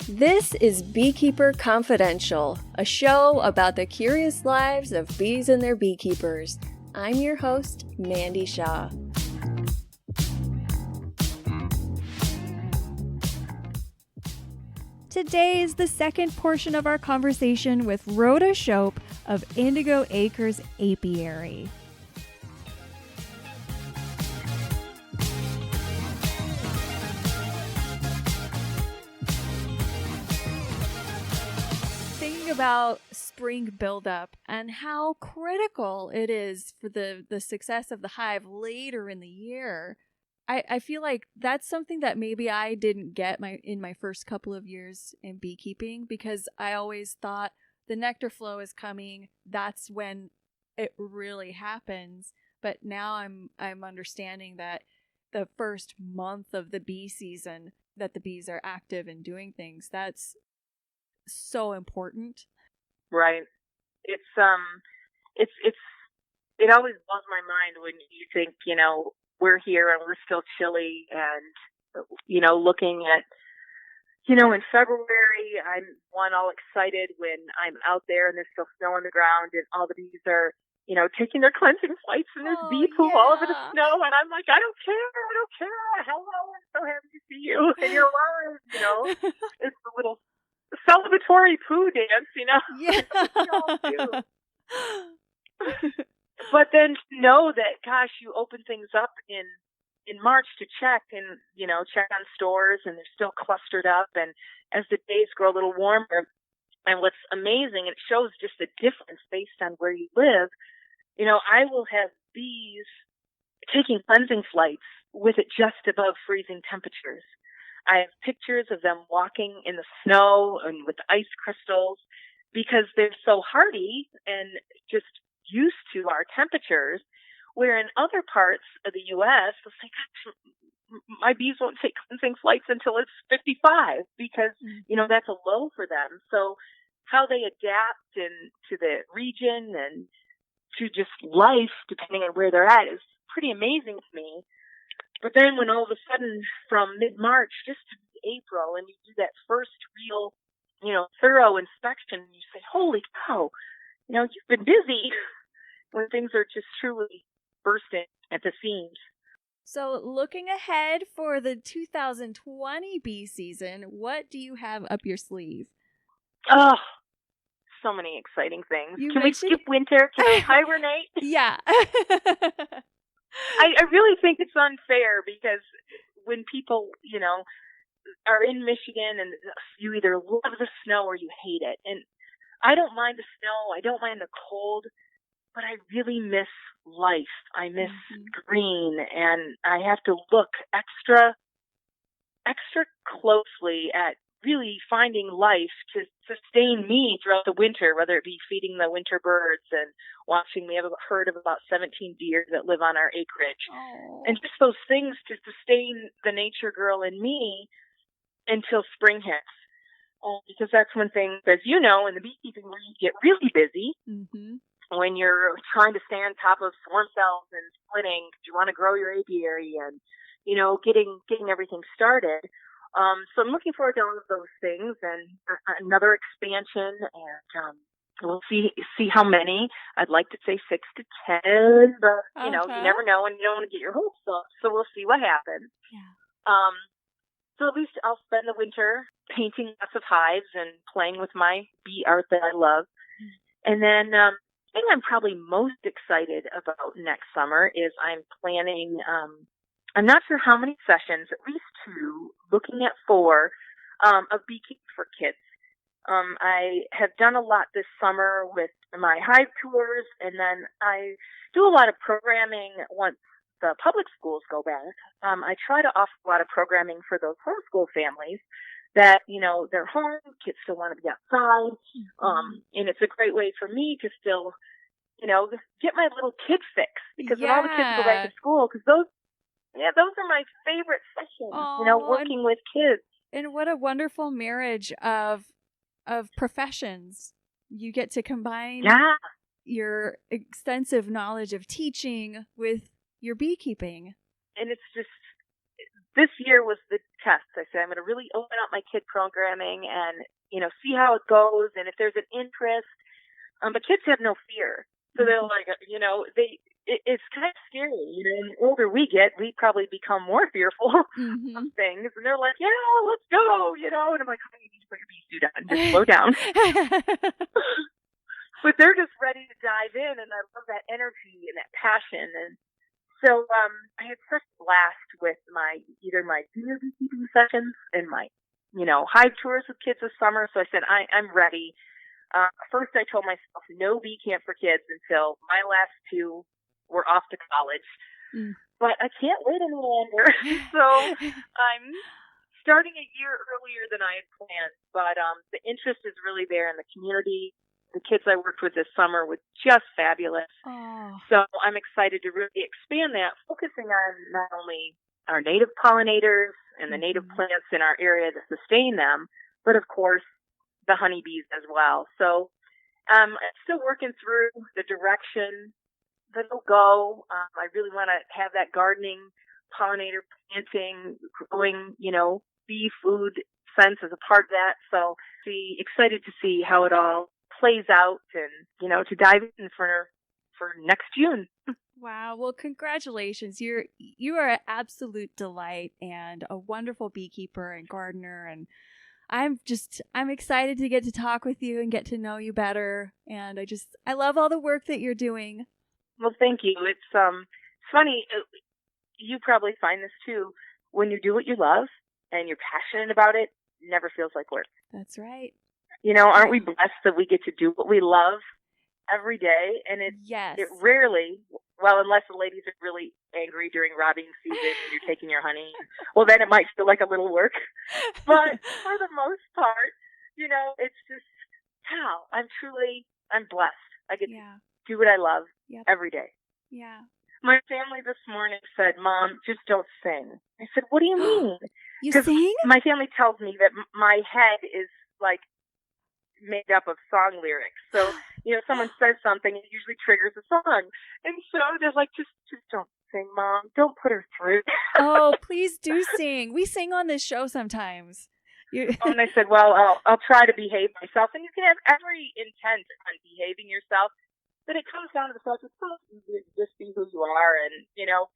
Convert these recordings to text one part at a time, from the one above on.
This is Beekeeper Confidential, a show about the curious lives of bees and their beekeepers. I'm your host, Mandy Shaw. Today is the second portion of our conversation with Roda Shope of Indigo Acres Apiary. Thinking about spring buildup and how critical it is for the success of the hive later in the year, I feel like that's something that maybe I didn't get in my first couple of years in beekeeping, because I always thought the nectar flow is coming. That's when it really happens. But now I'm understanding that the first month of the bee season that the bees are active and doing things, that's so important. Right. It always blows my mind when you think, we're here and we're still chilly and, looking at, in February, I'm all excited when I'm out there and there's still snow on the ground and all the bees are, taking their cleansing flights and there's bee poop all over the snow. And I'm like, I don't care. Hello, I'm so happy to see you. And you're alive, It's a little celebratory poo dance, Yeah. We all do. But then to know that, gosh, you open things up in March to check and, check on stores and they're still clustered up. And as the days grow a little warmer, and what's amazing, it shows just the difference based on where you live. I will have bees taking cleansing flights with it just above freezing temperatures. I have pictures of them walking in the snow and with ice crystals because they're so hardy and just used to our temperatures, where in other parts of the U.S., they'll say, gosh, my bees won't take cleansing flights until it's 55 because, that's a low for them. So how they adapt to the region and to just life, depending on where they're at, is pretty amazing to me. But then when all of a sudden from mid-March just to April and you do that first real, thorough inspection, you say, holy cow, you've been busy, when things are just truly bursting at the seams. So looking ahead for the 2020 bee season, what do you have up your sleeve? Oh, so many exciting things. Can we skip winter? Can I hibernate? Yeah. I really think it's unfair because when people, are in Michigan and you either love the snow or you hate it. And I don't mind the snow. I don't mind the cold. But I really miss life. I miss green, and I have to look extra closely at really finding life to sustain me throughout the winter, whether it be feeding the winter birds and watching. We have a herd of about 17 deer that live on our acreage. Aww. And just those things to sustain the nature girl in me until spring hits. Because that's when things, as you know, in the beekeeping where you get really busy. Mm-hmm. When you're trying to stay on top of swarm cells and splitting, because you want to grow your apiary and, getting everything started. So I'm looking forward to all of those things and another expansion, and we'll see how many. I'd like to say 6 to 10, but, you never know, and you don't want to get your hopes up. So we'll see what happens. Yeah. So at least I'll spend the winter painting lots of hives and playing with my bee art that I love. And then, I think I'm probably most excited about next summer is I'm planning, I'm not sure how many sessions, at least 2, looking at 4, of beekeeping for kids. I have done a lot this summer with my hive tours, and then I do a lot of programming once the public schools go back. I try to offer a lot of programming for those homeschool families that, they're home, kids still want to be outside, and it's a great way for me to still, get my little kid fix, because when all the kids go back to school, because those are my favorite sessions, working with kids. And what a wonderful marriage of professions. You get to combine your extensive knowledge of teaching with your beekeeping. And it's just this year was the test. I said, I'm going to really open up my kid programming and, see how it goes and if there's an interest. But kids have no fear. So they're like, it's kind of scary. And the older we get, we probably become more fearful of things. And they're like, yeah, let's go, And I'm like, honey, you need to put your bee suit on. Just slow down. But they're just ready to dive in. And I love that energy and that passion. And so I had such a blast with either my junior beekeeping sessions and my, hive tours with kids this summer. So I said, I'm ready. First, I told myself no bee camp for kids until my last two were off to college. But I can't wait any longer. So I'm starting a year earlier than I had planned. But the interest is really there in the community. The kids I worked with this summer were just fabulous. Oh. So I'm excited to really expand that, focusing on not only our native pollinators and the native plants in our area to sustain them, but of course, the honeybees as well. So I'm still working through the direction that it'll go. I really want to have that gardening, pollinator planting, growing, bee food sense as a part of that. So be excited to see how it all plays out and, to dive in for next June. Wow. Well, congratulations. You are an absolute delight and a wonderful beekeeper and gardener. And I'm excited to get to talk with you and get to know you better. And I love all the work that you're doing. Well, thank you. It's funny. You probably find this too. When you do what you love and you're passionate about it, it never feels like work. That's right. Aren't we blessed that we get to do what we love every day? And it rarely, well, unless the ladies are really angry during robbing season and you're taking your honey, well, then it might feel like a little work. But for the most part, it's just how I'm blessed. I get to do what I love every day. Yeah. My family this morning said, Mom, just don't sing. I said, what do you mean? You sing? My family tells me that my head is like made up of song lyrics. So, someone says something, it usually triggers a song. And so they're like, just don't sing, Mom. Don't put her through. Oh, please do sing. We sing on this show sometimes. And I said, well, I'll try to behave myself. And you can have every intent on behaving yourself, but it comes down to the fact that just be who you are. And,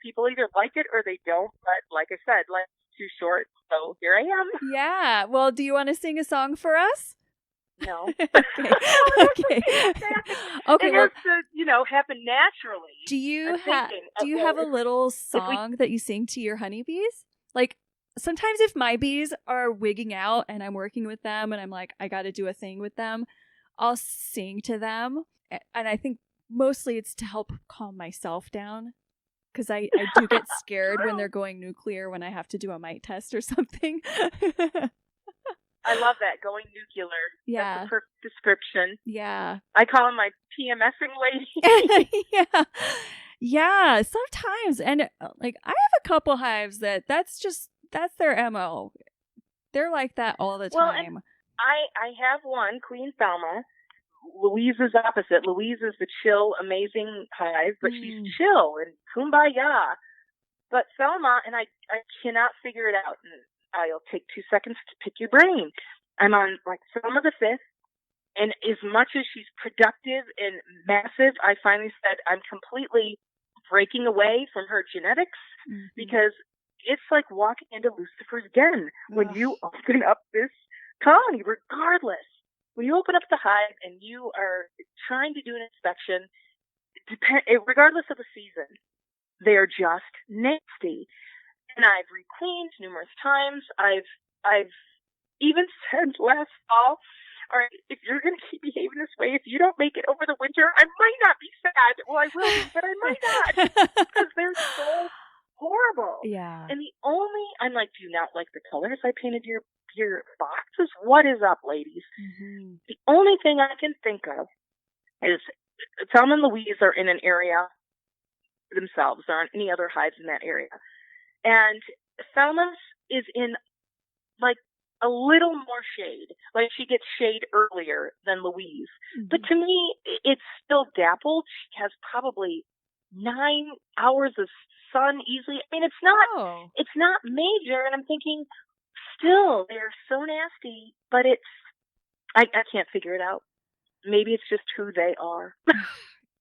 people either like it or they don't. But like I said, life's too short. So here I am. Yeah. Well, do you want to sing a song for us? No. Okay. Okay. It well, has to, happen naturally. Do you have a little song that you sing to your honeybees? Like sometimes if my bees are wigging out and I'm working with them and I'm like, I got to do a thing with them, I'll sing to them. And I think mostly it's to help calm myself down. Because I do get scared when they're going nuclear when I have to do a mite test or something. I love that, going nuclear. Yeah. That's the perfect description. Yeah. I call him my PMSing lady. Yeah. Yeah, sometimes. And like I have a couple hives that's their MO. They're like that all the time. I have one, Queen Thelma. Louise is opposite. Louise is the chill, amazing hive, but she's chill and kumbaya. But Thelma, and I cannot figure it out. And I'll take 2 seconds to pick your brain. I'm on like Thelma the 5th, and as much as she's productive and massive, I finally said I'm completely breaking away from her genetics because it's like walking into Lucifer's den when you open up this colony, regardless. When you open up the hive and you are trying to do an inspection, regardless of the season, they are just nasty. And I've requeened numerous times. I've even said last fall, all right, if you're going to keep behaving this way, if you don't make it over the winter, I might not be sad. Well, I will be, but I might not. Because they're so horrible. Yeah. And I'm like, do you not like the colors I painted your boxes? What is up, ladies? Mm-hmm. The only thing I can think of is Thelma and Louise are in an area themselves. There aren't any other hives in that area. And Thelma's is in like a little more shade. Like she gets shade earlier than Louise. Mm-hmm. But to me, it's still dappled. She has probably 9 hours of sun easily. I mean, it's Oh. not major. And I'm thinking, still, they're so nasty, but I can't figure it out. Maybe it's just who they are.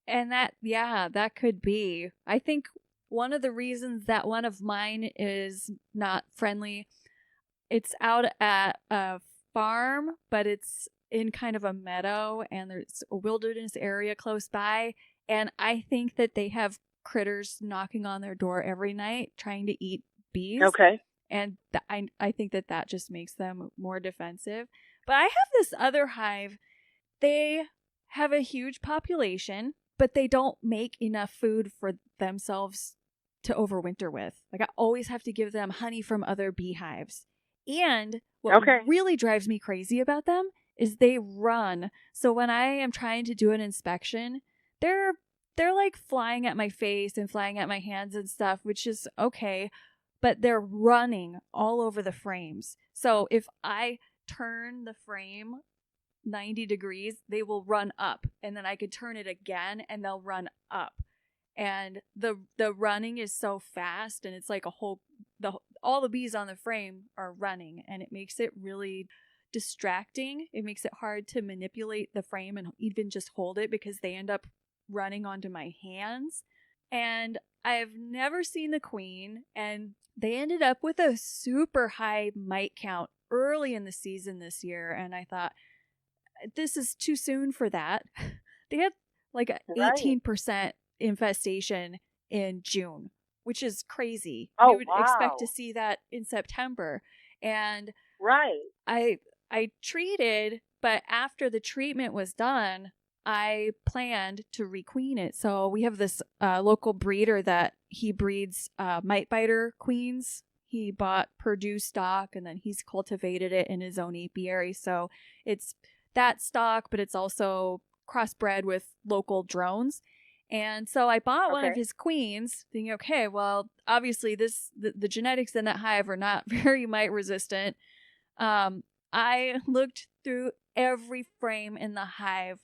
And that could be. I think one of the reasons that one of mine is not friendly, it's out at a farm, but it's in kind of a meadow, and there's a wilderness area close by. And I think that they have critters knocking on their door every night trying to eat bees. Okay. And I think that just makes them more defensive. But I have this other hive. They have a huge population, but they don't make enough food for themselves to overwinter with. Like, I always have to give them honey from other beehives. And what really drives me crazy about them is they run. So when I am trying to do an inspection, they're like flying at my face and flying at my hands and stuff, which is okay, but they're running all over the frames. So if I turn the frame 90 degrees, they will run up, and then I could turn it again and they'll run up. And the running is so fast, and it's like all the bees on the frame are running, and it makes it really distracting. It makes it hard to manipulate the frame and even just hold it, because they end up running onto my hands. And I've never seen the queen, and they ended up with a super high mite count early in the season this year, and I thought, this is too soon for that. They had like an 18% infestation in June, which is crazy. We would expect to see that in September. And I treated, but after the treatment was done, I planned to requeen it. So we have this local breeder that he breeds mite biter queens. He bought Purdue stock, and then he's cultivated it in his own apiary. So it's that stock, but it's also crossbred with local drones. And so I bought one of his queens, thinking, okay, well, obviously the genetics in that hive are not very mite resistant. I looked through every frame in the hive,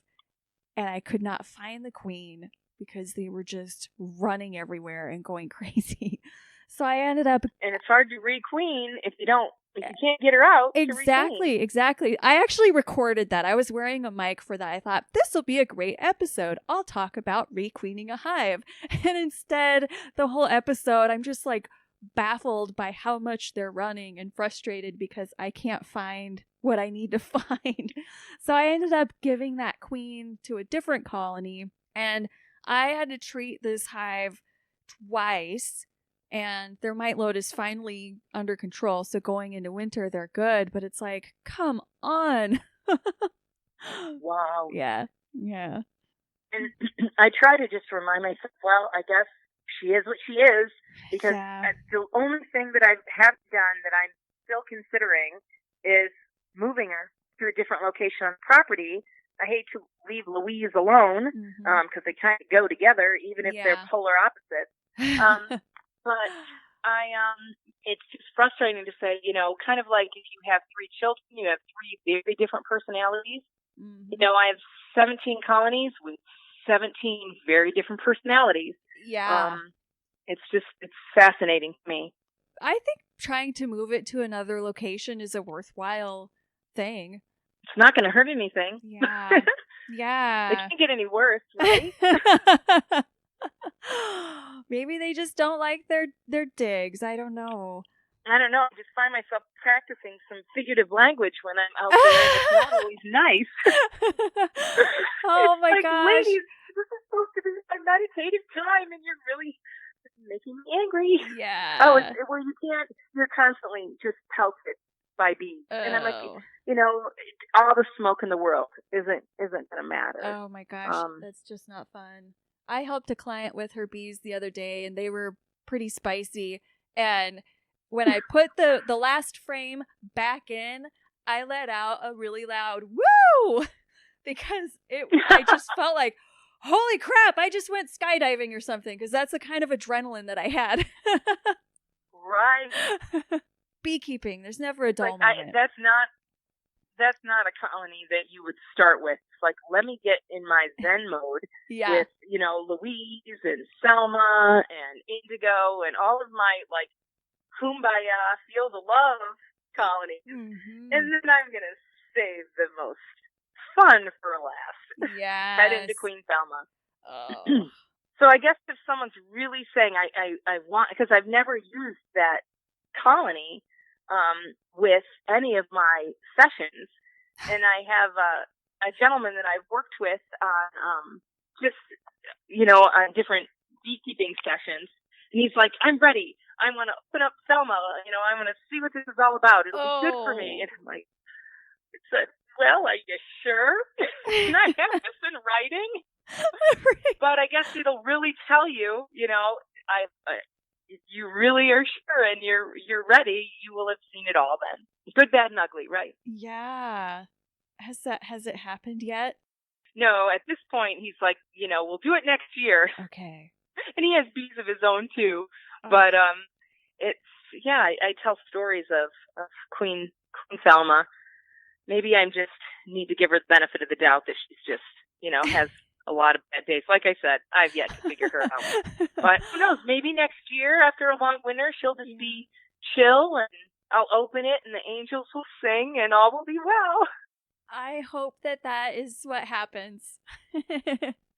and I could not find the queen because they were just running everywhere and going crazy. So I ended up... And it's hard to requeen if you can't get her out. Exactly. I actually recorded that. I was wearing a mic for that. I thought, this will be a great episode. I'll talk about requeening a hive. And instead, the whole episode, I'm just like baffled by how much they're running and frustrated because I can't find what I need to find. So I ended up giving that queen to a different colony, and I had to treat this hive twice. And their mite load is finally under control. So going into winter, they're good. But it's like, come on. Wow. Yeah. And I try to just remind myself, well, I guess she is what she is. Because the only thing that I have done that I'm still considering is moving her to a different location on the property. I hate to leave Louise alone because they kind of go together, even if they're polar opposites. But it's just frustrating to say, kind of like if you have 3 children, you have 3 very different personalities. Mm-hmm. I have 17 colonies with 17 very different personalities. Yeah. It's fascinating to me. I think trying to move it to another location is a worthwhile thing. It's not going to hurt anything. Yeah. Yeah. It can't get any worse, right? Maybe they just don't like their digs. I don't know. I just find myself practicing some figurative language when I'm out there, and it's not always nice. Oh my gosh. Ladies, this is supposed to be a meditative time, and you're really making me angry. Yeah. Oh, where you can't, you're constantly just pelted by bees. And I'm like, all the smoke in the world isn't going to matter. Oh my gosh. That's just not fun. I helped a client with her bees the other day, and they were pretty spicy. And when I put the last frame back in, I let out a really loud woo, because I just felt like, holy crap, I just went skydiving or something, because that's the kind of adrenaline that I had. Right. Beekeeping, there's never a dull moment. that's not a colony that you would start with. It's like, let me get in my Zen mode Yeah. with, Louise and Selma and Indigo and all of my, like, kumbaya, feel the love colonies. Mm-hmm. And then I'm going to save the most fun for last. Yes. Head into Queen Selma. Oh. So I guess if someone's really saying, I want, because I've never used that colony with any of my sessions, and I have a gentleman that I've worked with on on different beekeeping sessions, and he's like, I'm ready. I want to open up Selma. I want to see what this is all about. It'll be good for me. And I'm like, well, are you sure? Can I have this in writing? But I guess it'll really tell you, if you really are sure and you're ready, you will have seen it all then. Good, bad, and ugly, right? Yeah. Has it happened yet? No, at this point, he's like, we'll do it next year. Okay. And he has bees of his own too. Oh. But I tell stories of Queen Selma. Maybe I just need to give her the benefit of the doubt that she's just, has a lot of bad days. Like I said, I've yet to figure her out. But who knows? Maybe next year, after a long winter, she'll just be chill, and I'll open it, and the angels will sing, and all will be well. I hope that is what happens.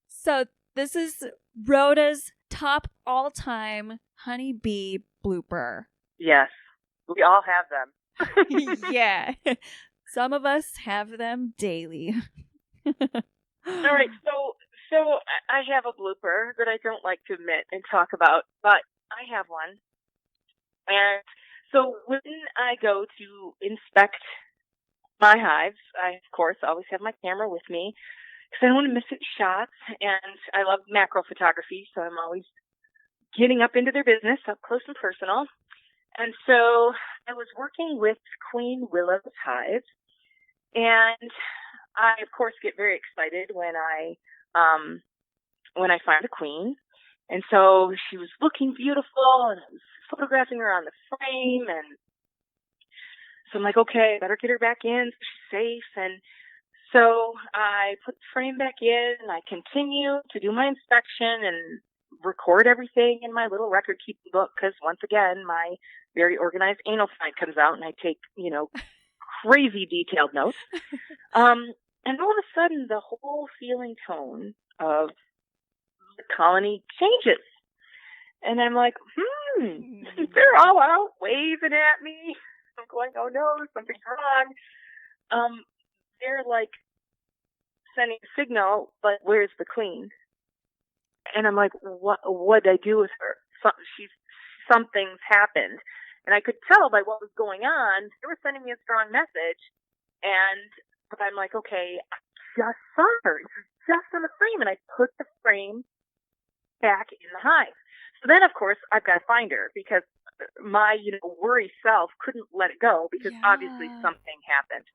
So this is Rhoda's top all-time honeybee blooper. Yes, we all have them. Yeah. Some of us have them daily. All right, so I have a blooper that I don't like to admit and talk about, but I have one. And so when I go to inspect my hives, I, of course, always have my camera with me because I don't want to miss any shots, and I love macro photography, so I'm always getting up into their business, up close and personal. And so I was working with Queen Willow's hive, and I, of course, get very excited when I find a queen. And so she was looking beautiful, and I was photographing her on the frame, and so I'm like, okay, better get her back in so she's safe. And so I put the frame back in, and I continue to do my inspection and record everything in my little record-keeping book, because once again, my very organized anal find comes out, and I take, crazy detailed notes. And all of a sudden, the whole feeling tone of the colony changes. And I'm like, they're all out waving at me. I'm going, oh no, something's wrong. They're like sending a signal, but where's the queen? And I'm like, what'd I do with her? Something's happened. And I could tell by what was going on, they were sending me a strong message. But I'm like, okay, I just saw her. She's just on the frame. And I put the frame back in the hive. So then, of course, I've got to find her, because my, worry self couldn't let it go, because obviously something happened.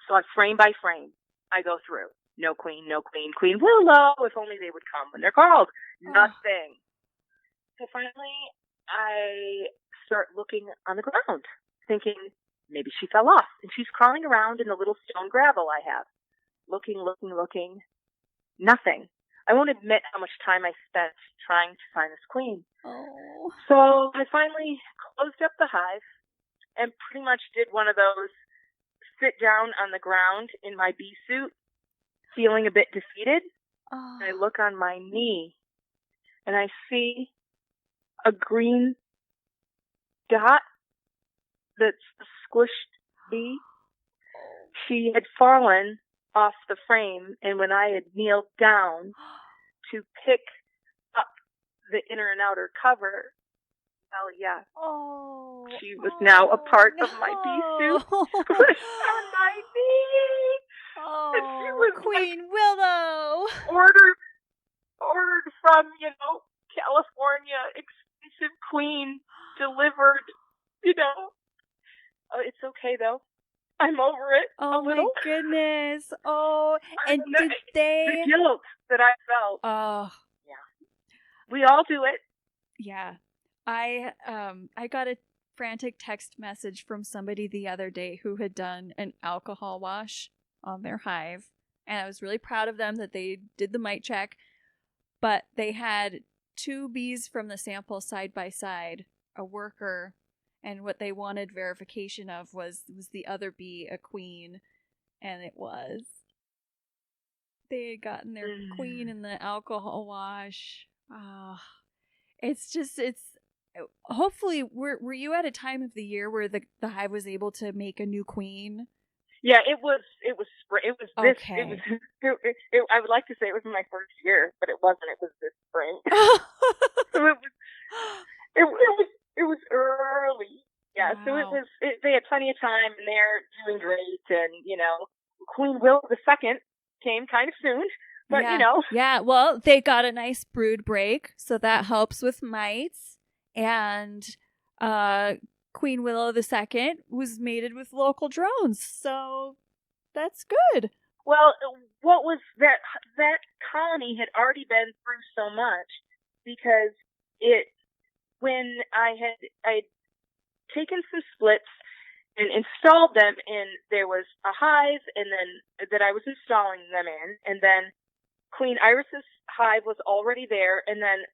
So frame by frame, I go through. No queen, no queen. Queen Willow, if only they would come when they're called. Nothing. So finally, I start looking on the ground, thinking maybe she fell off, and she's crawling around in the little stone gravel I have. Looking. Nothing. I won't admit how much time I spent trying to find this queen. Oh. So I finally closed up the hive and pretty much did one of those sit down on the ground in my bee suit, feeling a bit defeated. Oh. I look on my knee, and I see a green dot that's a squished bee. She had fallen off the frame, and when I had kneeled down to pick up the inner and outer cover, well, yeah. Oh. She was now a part of my bee suit. Squished on my knee. Oh, and she was Queen Willow. Ordered from, California, expensive queen, delivered, it's okay though. I'm over it. Oh my goodness. Oh, and did the guilt that I felt. Oh. Yeah. We all do it. Yeah. I got a frantic text message from somebody the other day who had done an alcohol wash on their hive. And I was really proud of them that they did the mite check. But they had 2 bees from the sample side by side, a worker, and what they wanted verification of was the other bee a queen, and it was. They had gotten their queen in the alcohol wash. It's hopefully, were you at a time of the year where the hive was able to make a new queen? Yeah, it was spring. It was this. Okay. I would like to say it was my first year, but it wasn't. It was this spring. So it was early. Yeah. Wow. So they had plenty of time, and they're doing great. And Queen Will II came kind of soon, but Yeah. Well, they got a nice brood break, so that helps with mites. And Queen Willow II was mated with local drones, so that's good. Well, what was that colony had already been through so much because when I'd taken some splits and installed them in, there was a hive and then that I was installing them in, and then Queen Iris's hive was already there, and then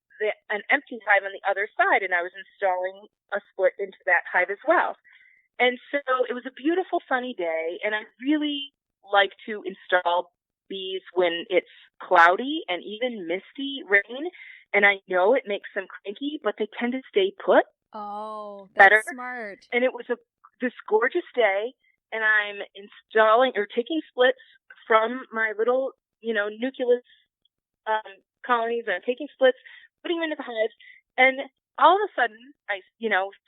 an empty hive on the other side, and I was installing a split into that hive as well. And so it was a beautiful sunny day, and I really like to install bees when it's cloudy and even misty rain, and I know it makes them cranky, but they tend to stay put. Oh, that's better. Smart. And it was this gorgeous day, and I'm installing or taking splits from my little, nucleus colonies, and I'm taking splits, putting them into the hives, and all of a sudden, I,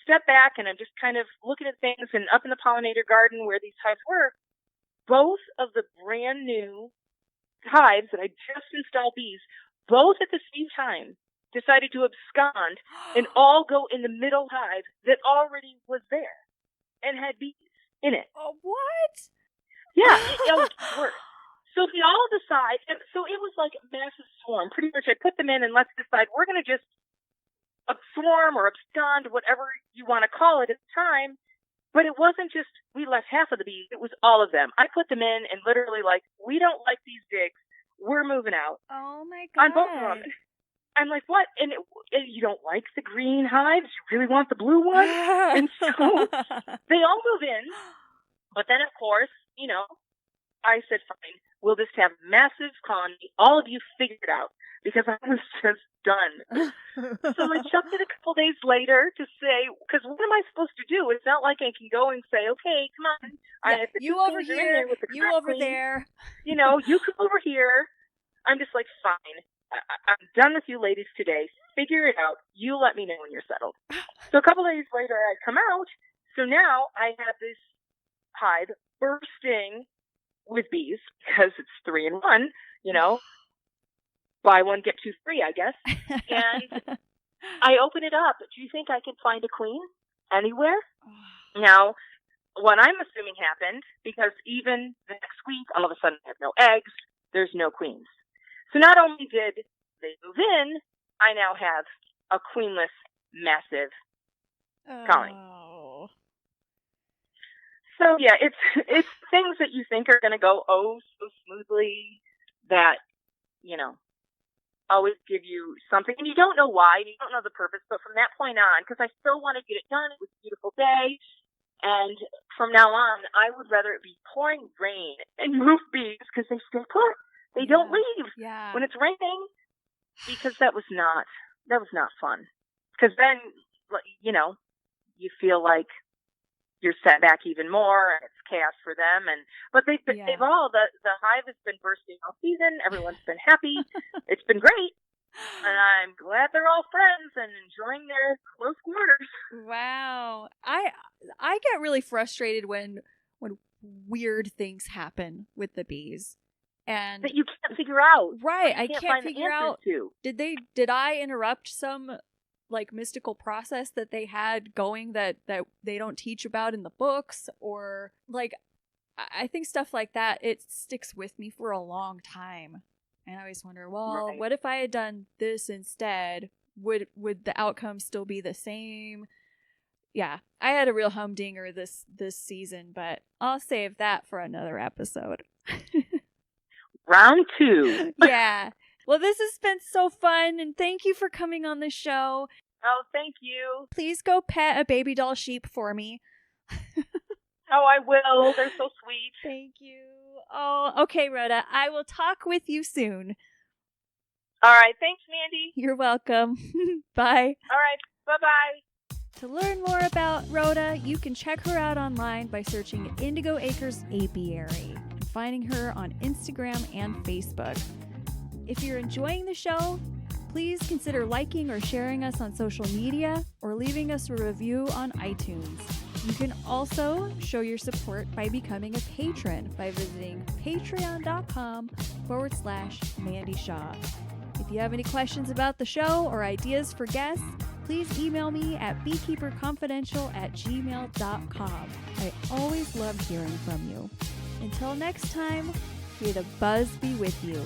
step back, and I'm just kind of looking at things, and up in the pollinator garden where these hives were, both of the brand new hives that I just installed bees, both at the same time, decided to abscond and all go in the middle hive that already was there and had bees in it. Oh, what? Yeah, it was worse. So we all decide, and so it was like a massive swarm. Pretty much I put them in and let's decide we're going to just swarm or abscond, whatever you want to call it at the time. But it wasn't just we left half of the bees. It was all of them. I put them in and literally we don't like these digs. We're moving out. Oh, my God. On both of them. I'm like, what? And you don't like the green hives? You really want the blue one? And so they all move in. But then, of course, I said, fine, we'll just have massive colony. All of you figure it out. Because I was just done. So I chucked it a couple days later to say, because what am I supposed to do? It's not like I can go and say, okay, come on. Yeah, you over here, you over there. You come over here. I'm just like, fine. I'm done with you ladies today. Figure it out. You let me know when you're settled. So a couple days later, I come out. So now I have this hive bursting with bees because it's 3 in 1, buy one, get 2 free, I guess. And I open it up. Do you think I can find a queen anywhere? Now, what I'm assuming happened, because even the next week, all of a sudden I have no eggs, there's no queens. So not only did they move in, I now have a queenless, massive colony. Oh. So yeah, it's things that you think are going to go so smoothly that, always give you something. And you don't know why, and you don't know the purpose, but from that point on, because I still want to get it done, it was a beautiful day, and from now on, I would rather it be pouring rain and move bees because they stay put. They don't leave when it's raining, because that was not fun. Because then, you feel like you're set back even more, and it's chaos for them. But they've all the hive has been bursting all season. Everyone's been happy. It's been great, and I'm glad they're all friends and enjoying their close quarters. Wow, I get really frustrated when weird things happen with the bees. And that you can't figure out. Right, I can't figure out. To. Did I interrupt some mystical process that they had going that they don't teach about in the books? Or I think stuff like that, it sticks with me for a long time. And I always wonder, well, what if I had done this instead? Would the outcome still be the same? yeah, I had a real humdinger this season, but I'll save that for another episode. Round 2. Yeah. Well, this has been so fun, and thank you for coming on the show. Oh, thank you. Please go pet a baby doll sheep for me. Oh, I will. They're so sweet. Thank you. Oh, okay, Rhoda. I will talk with you soon. All right. Thanks, Mandy. You're welcome. Bye. All right. Bye-bye. To learn more about Rhoda, you can check her out online by searching Indigo Acres Apiary and finding her on Instagram and Facebook. If you're enjoying the show, please consider liking or sharing us on social media or leaving us a review on iTunes. You can also show your support by becoming a patron by visiting patreon.com/Mandy Shaw. If you have any questions about the show or ideas for guests, please email me at beekeeperconfidential@gmail.com. I always love hearing from you. Until next time, may the buzz be with you.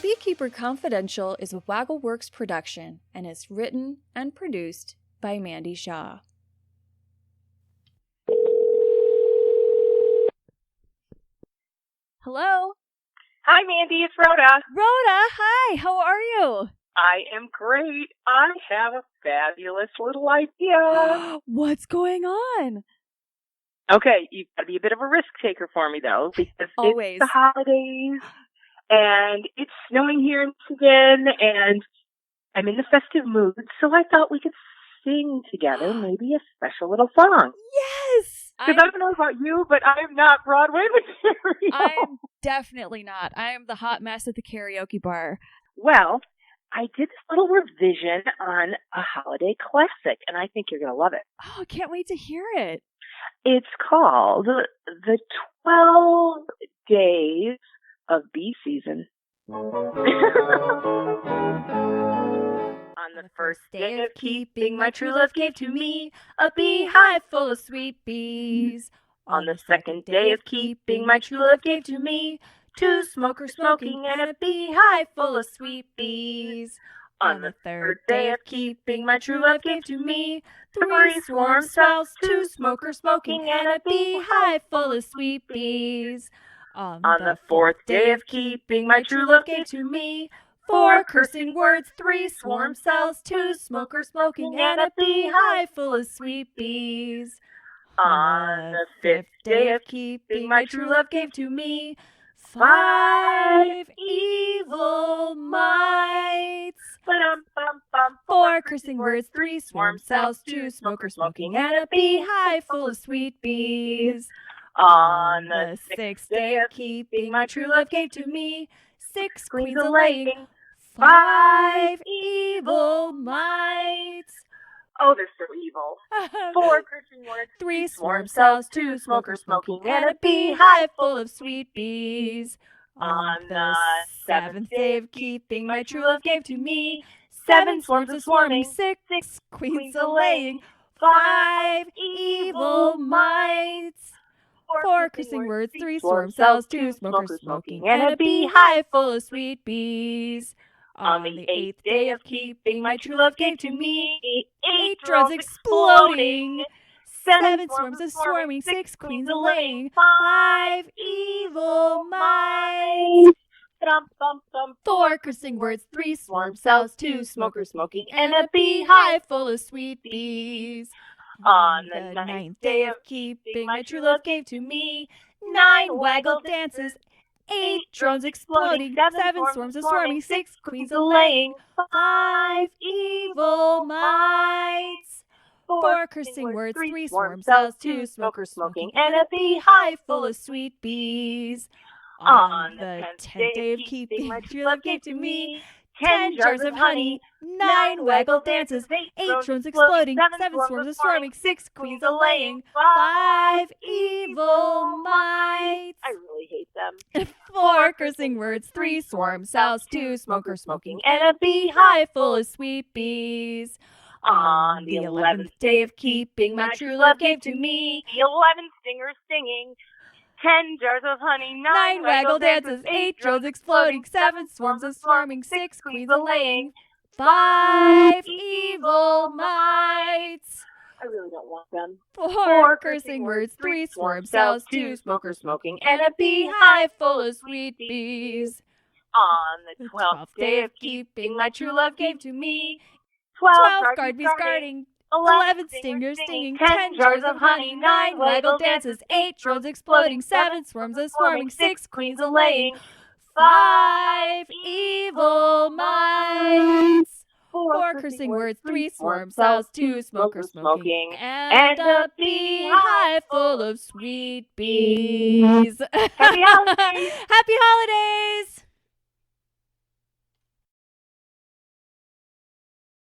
Beekeeper Confidential is a Waggleworks production and is written and produced by Mandy Shaw. Hello? Hi, Mandy. It's Rhoda. Rhoda, hi. How are you? I am great. I have a fabulous little idea. What's going on? Okay, you've got to be a bit of a risk taker for me, though, because Always. It's the holidays, and it's snowing here in Michigan, and I'm in the festive mood, so I thought we could sing together maybe a special little song. Yes! Because I don't know about you, but I am not Broadway material. I'm definitely not. I am the hot mess at the karaoke bar. Well, I did this little revision on a holiday classic, and I think you're going to love it. Oh, I can't wait to hear it. It's called The 12 Days of Bee Season. On the first day of keeping, my true love gave to me a beehive full of sweet bees. On the second day of keeping, my true love gave to me 2 smokers smoking and a beehive full of sweet bees. On the third day of keeping, my true love gave to me 3 swarm sprouts, 2 smokers smoking and a beehive full of sweet bees. On the fourth day of keeping, my true love gave to me 4 cursing words, 3 swarm cells, 2 smokers smoking, and a beehive full of sweet bees. On the 5th day of keeping, my true love gave to me 5 evil mites. 4 cursing words, 3 swarm cells, 2 smokers smoking, and a beehive full of sweet bees. On the 6th day of keeping, my true love gave to me 6 queens a laying, 5 evil mites. Oh, they're so evil. 4 cursing words, 3 swarm cells, 2 smokers smoking, and a beehive full of sweet bees. On the 7th day of keeping, my true love gave to me 7 swarms a swarming, 6 queens a laying, 5 evil mites. 4 cursing words, 3 swarm cells, 2 smokers smoking, and a beehive full of sweet bees. On the 8th day of keeping, my true love gave to me 8 drones exploding, 7 swarms a swarming, 6 queens a laying, 5 evil mice. 4 cursing words, 3 swarm cells, 2 smokers smoking, and a beehive full of sweet bees. On the ninth day of keeping, my true love gave to me 9 waggle dances, 8 drones exploding, 7 swarms of swarming, 6 queens a laying, 5 evil mites, 4 cursing words, 3 swarm cells, 2 smokers smoking, and a beehive full of sweet bees. On the 10th day of keeping, my true love gave to me 10 jars of honey, 9 waggle dances, 8 drones exploding, 7 swarms of swarming, 6 queens a laying, 5 evil mites. I really hate them. 4 cursing words, 3 swarm cells, 2 smokers smoking, and a beehive full of sweet bees. On the 11th day of keeping, my true love gave to me the 11 stingers stinging, 10 jars of honey, 9 waggle dances, 8 drones exploding, 7 swarms of swarming, 6 queens a laying, 5 evil mites. I really don't want them. 4 cursing words, 3 swarm cells, 2 smokers smoking, and a beehive full of sweet bees. On the 12th day of keeping, my true love gave to me 12 guard bees guarding, 11 stingers stinging, 10 jars of honey, 9 waggle dances, 8 drones exploding, 7 swarms of swarming, 6 queens a laying, 5 evil mites, 4 cursing words, 3 swarm cells, 2 smokers smoking, and a beehive full of sweet bees. Happy holidays! Happy holidays!